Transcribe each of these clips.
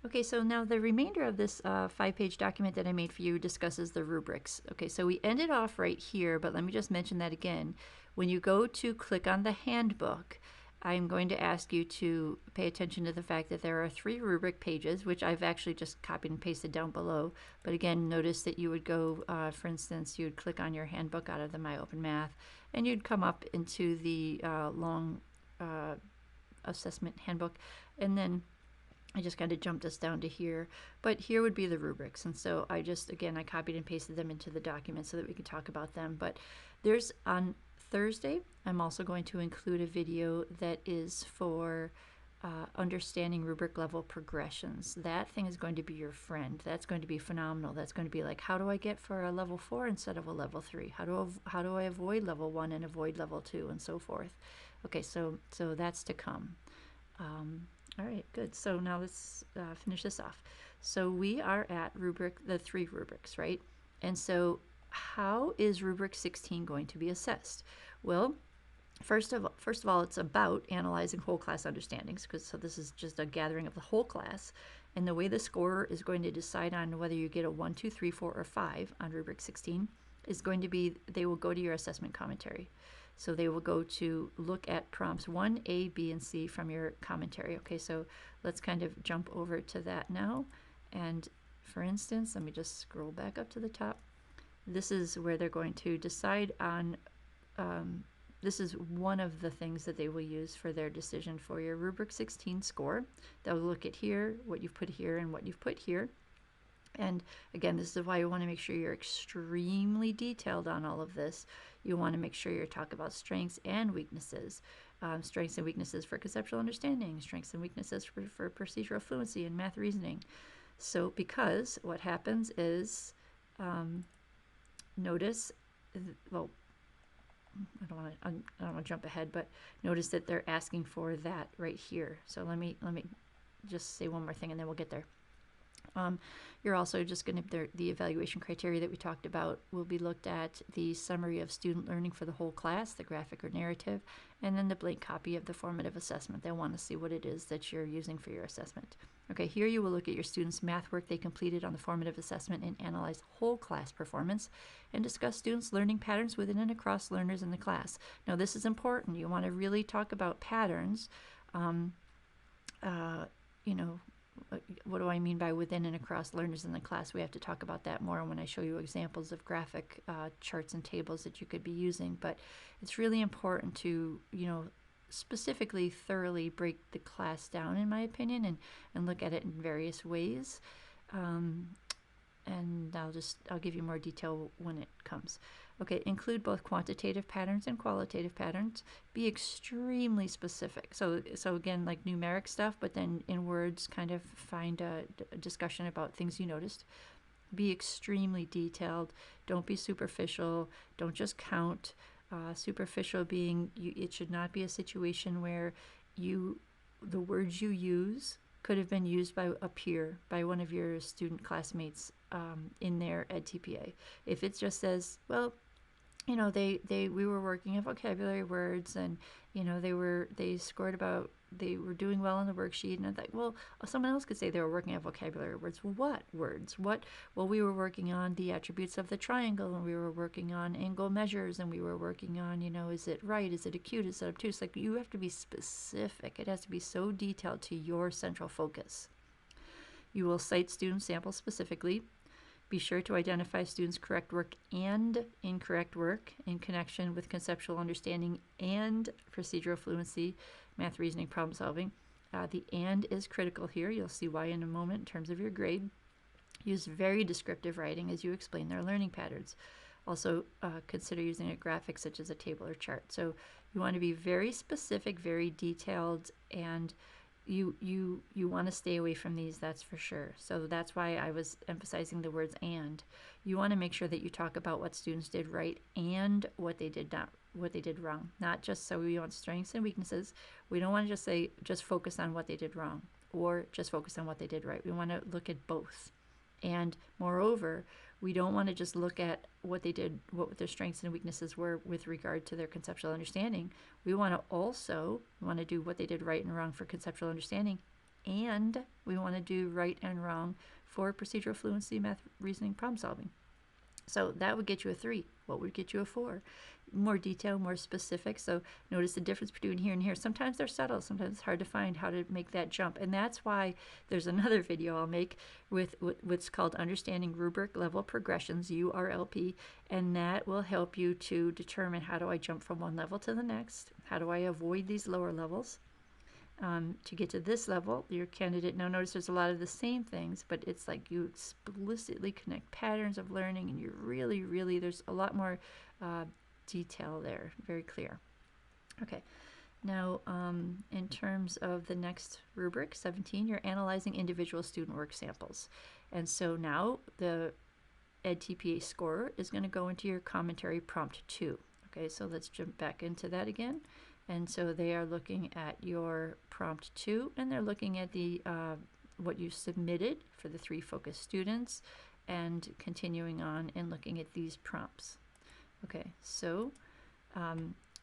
Okay, so now the remainder of this 5-page document that I made for you discusses the rubrics. Okay, so we ended off right here, but let me just mention that again. When you go to click on the handbook, I'm going to ask you to pay attention to the fact that there are 3 rubric pages, which I've actually just copied and pasted down below. But again, notice that you would go, for instance, you would click on your handbook out of the My Open Math, and you'd come up into the long assessment handbook, and then I just kind of jumped us down to here, but here would be the rubrics. And so I just, again, I copied and pasted them into the document so that we could talk about them. But there's on Thursday, I'm also going to include a video that is for understanding rubric level progressions. That thing is going to be your friend. That's going to be phenomenal. That's going to be like, how do I get for a level 4 instead of a level 3? How do I avoid level 1 and avoid level 2 and so forth? Okay, so that's to come. All right, good. So now let's finish this off. So we are at the 3 rubrics, right? And so how is rubric 16 going to be assessed? Well, first of all, it's about analyzing whole class understandings, so this is just a gathering of the whole class. And the way the scorer is going to decide on whether you get a 1, 2, 3, 4, or 5 on rubric 16 is going to be, they will go to your assessment commentary. So they will go to look at prompts 1, A, B, and C from your commentary. Okay, so let's kind of jump over to that now. And for instance, let me just scroll back up to the top. This is where they're going to decide on, this is one of the things that they will use for their decision for your rubric 16 score. They'll look at here, what you've put here, and what you've put here. And again, this is why you want to make sure you're extremely detailed on all of this. You want to make sure you're talking about strengths and weaknesses. Strengths and weaknesses for conceptual understanding, strengths and weaknesses for procedural fluency and math reasoning. So because what happens is, notice, well, I don't want to jump ahead, but notice that they're asking for that right here. So let me just say one more thing and then we'll get there. You're also just going to, the evaluation criteria that we talked about will be looked at, the summary of student learning for the whole class, the graphic or narrative, and then the blank copy of the formative assessment. They'll want to see what it is that you're using for your assessment. Okay, here you will look at your students' math work they completed on the formative assessment and analyze whole class performance and discuss students' learning patterns within and across learners in the class. Now this is important. You want to really talk about patterns. You know, what do I mean by within and across learners in the class? We have to talk about that more when I show you examples of graphic charts and tables that you could be using. But it's really important to, specifically thoroughly break the class down, in my opinion, and look at it in various ways. And I'll give you more detail when it comes. Okay, include both quantitative patterns and qualitative patterns. Be extremely specific. So again, like numeric stuff, but then in words, kind of find a discussion about things you noticed. Be extremely detailed. Don't be superficial. Don't just count. Superficial being, it should not be a situation where the words you use could have been used by a peer, by one of your student classmates in their edTPA. If it just says, well, we were working on vocabulary words, and they scored about, they were doing well on the worksheet, and I thought, well, someone else could say they were working on vocabulary words. Well, what words? Well, we were working on the attributes of the triangle, and we were working on angle measures, and we were working on, is it right? Is it acute? Is it obtuse? Like, you have to be specific. It has to be so detailed to your central focus. You will cite student samples specifically. Be sure to identify students' correct work and incorrect work in connection with conceptual understanding and procedural fluency, math reasoning, problem solving. The "and" is critical here. You'll see why in a moment in terms of your grade. Use very descriptive writing as you explain their learning patterns. Also, consider using a graphic such as a table or chart. So you want to be very specific, very detailed, and you want to stay away from these, that's for sure. So that's why I was emphasizing the words "and." You want to make sure that you talk about what students did right and what they did wrong. Not just, so we want strengths and weaknesses. We don't want to just say, just focus on what they did wrong or just focus on what they did right. We want to look at both. And moreover, we don't want to just look at what they did, what their strengths and weaknesses were with regard to their conceptual understanding. We want to do what they did right and wrong for conceptual understanding and we want to do right and wrong for procedural fluency, math, reasoning, problem solving. So that would get you a 3. What would get you a 4? More detail, more specific. So notice the difference between here and here. Sometimes they're subtle. Sometimes it's hard to find how to make that jump. And that's why there's another video I'll make with what's called Understanding Rubric Level Progressions, URLP. And that will help you to determine, how do I jump from one level to the next? How do I avoid these lower levels? To get to this level, your candidate, now notice there's a lot of the same things, but it's like you explicitly connect patterns of learning, and you're really, there's a lot more detail there, very clear. Okay, now in terms of the next rubric, 17, you're analyzing individual student work samples. And so now the edTPA score is going to go into your commentary prompt 2. Okay, so let's jump back into that again. And so they are looking at your prompt 2, and they're looking at the what you submitted for the 3 focus students, and continuing on and looking at these prompts. Okay, so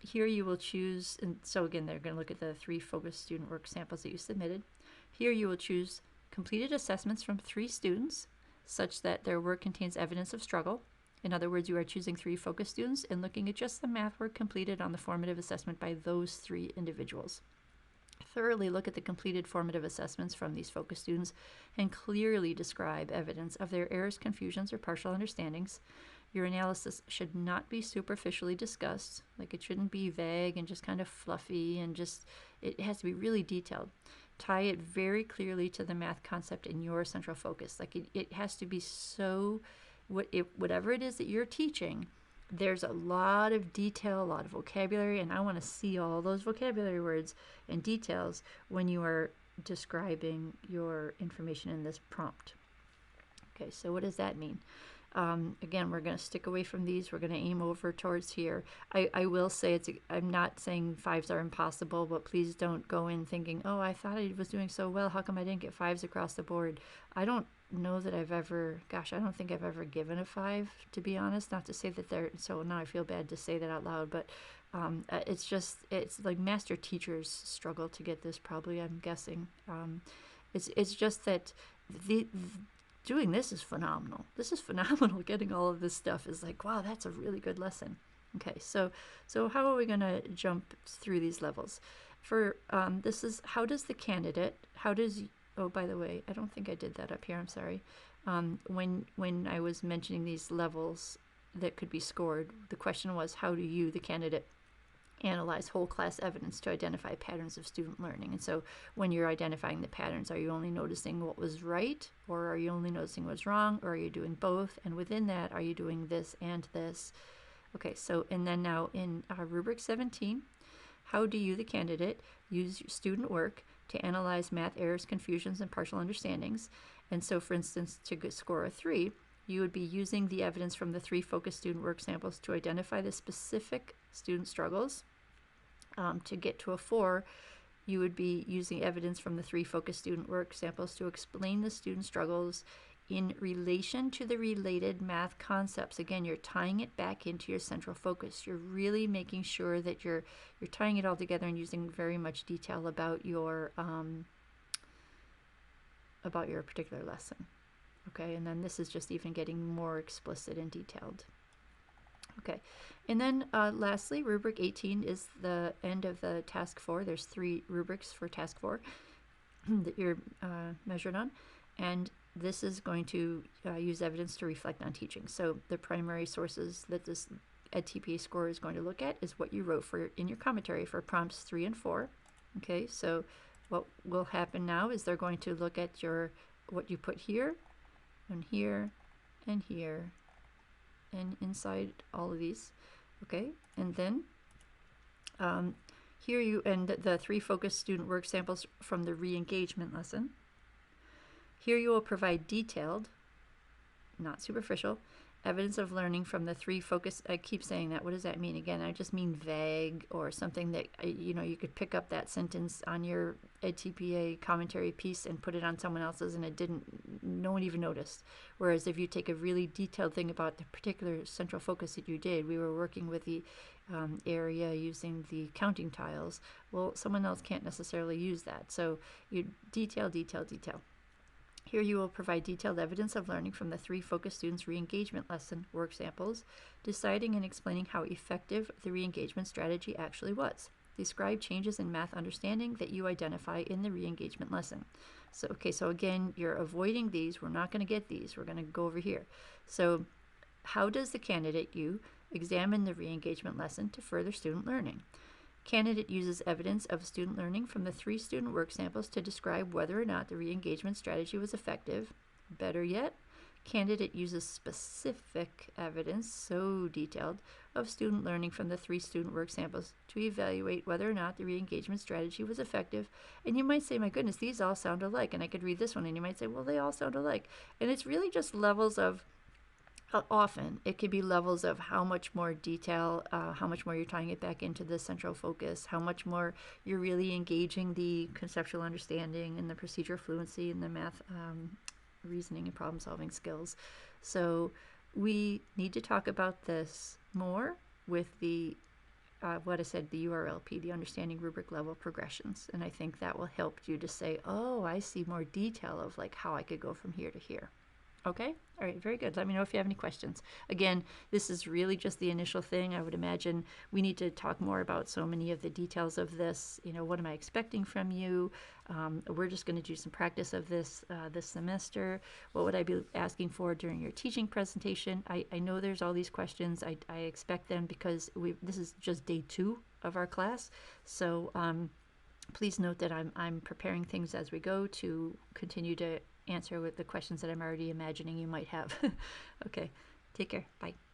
here you will choose, and so again, they're going to look at the 3 focus student work samples that you submitted. Here you will choose completed assessments from 3 students such that their work contains evidence of struggle. In other words, you are choosing 3 focus students and looking at just the math work completed on the formative assessment by those 3 individuals. Thoroughly look at the completed formative assessments from these focus students and clearly describe evidence of their errors, confusions, or partial understandings. Your analysis should not be superficially discussed, like it shouldn't be vague and just kind of fluffy, and just, it has to be really detailed. Tie it very clearly to the math concept in your central focus. Like it has to be so, whatever it is that you're teaching, there's a lot of detail, a lot of vocabulary, and I want to see all those vocabulary words and details when you are describing your information in this prompt. Okay, so what does that mean? Again, we're going to stick away from these. We're going to aim over towards here. I will say I'm not saying 5s are impossible, but please don't go in thinking, oh, I thought I was doing so well. How come I didn't get 5s across the board? I don't know that I've ever, gosh, I don't think I've ever given a 5, to be honest. Not to say that they're, so now I feel bad to say that out loud, but it's like master teachers struggle to get this, probably, I'm guessing. It's just that doing this is phenomenal. This is phenomenal. Getting all of this stuff is like, wow, that's a really good lesson. Okay, so how are we going to jump through these levels? For this is, how does the candidate, oh, by the way, I don't think I did that up here, I'm sorry. When I was mentioning these levels that could be scored, the question was, how do you, the candidate, analyze whole class evidence to identify patterns of student learning? And so when you're identifying the patterns, are you only noticing what was right, or are you only noticing what's wrong, or are you doing both? And within that, are you doing this and this? Okay, so, and then now in rubric 17, how do you, the candidate, use student work to analyze math errors, confusions, and partial understandings? And so, for instance, to score a 3, you would be using the evidence from the 3 focused student work samples to identify the specific student struggles. To get to a 4, you would be using evidence from the 3 focused student work samples to explain the student struggles in relation to the related math concepts. Again, you're tying it back into your central focus. You're really making sure that you're tying it all together and using very much detail about your particular lesson. Okay, and then this is just even getting more explicit and detailed. Okay, and then lastly, rubric 18 is the end of the task 4. There's 3 rubrics for task 4 that you're measured on, and this is going to use evidence to reflect on teaching. So the primary sources that this edTPA score is going to look at is what you wrote in your commentary for prompts 3 and 4. Okay, so what will happen now is they're going to look at what you put here, and here, and here, and inside all of these. Okay, and then here you, and the 3 focused student work samples from the re-engagement lesson. Here you will provide detailed, not superficial, evidence of learning from the 3 focus. I keep saying that. What does that mean? Again, I just mean vague, or something that, you could pick up that sentence on your edTPA commentary piece and put it on someone else's, and no one even noticed. Whereas if you take a really detailed thing about the particular central focus that you did, we were working with the area using the counting tiles. Well, someone else can't necessarily use that. So you detail, detail, detail. Here you will provide detailed evidence of learning from the 3 focus students re-engagement lesson work samples, deciding and explaining how effective the re-engagement strategy actually was. Describe changes in math understanding that you identify in the re-engagement lesson. So, okay, so again, you're avoiding these. We're not going to get these. We're going to go over here. So how does the candidate you examine the re-engagement lesson to further student learning? Candidate uses evidence of student learning from the 3 student work samples to describe whether or not the re-engagement strategy was effective. Better yet, candidate uses specific evidence, so detailed, of student learning from the 3 student work samples to evaluate whether or not the re-engagement strategy was effective. And you might say, my goodness, these all sound alike. And I could read this one and you might say, well, they all sound alike. And it's really just levels of often it could be levels of how much more detail, how much more you're tying it back into the central focus, how much more you're really engaging the conceptual understanding and the procedural fluency and the math reasoning and problem solving skills. So we need to talk about this more with the what I said, the URLP, the understanding rubric level progressions. And I think that will help you to say, oh, I see more detail of like how I could go from here to here. Okay? All right, very good. Let me know if you have any questions. Again, this is really just the initial thing. I would imagine we need to talk more about so many of the details of this. You know, what am I expecting from you? We're just going to do some practice of this this semester. What would I be asking for during your teaching presentation? I know there's all these questions. I expect them because this is just day 2 of our class. So please note that I'm preparing things as we go to continue to answer with the questions that I'm already imagining you might have. Okay, take care. Bye.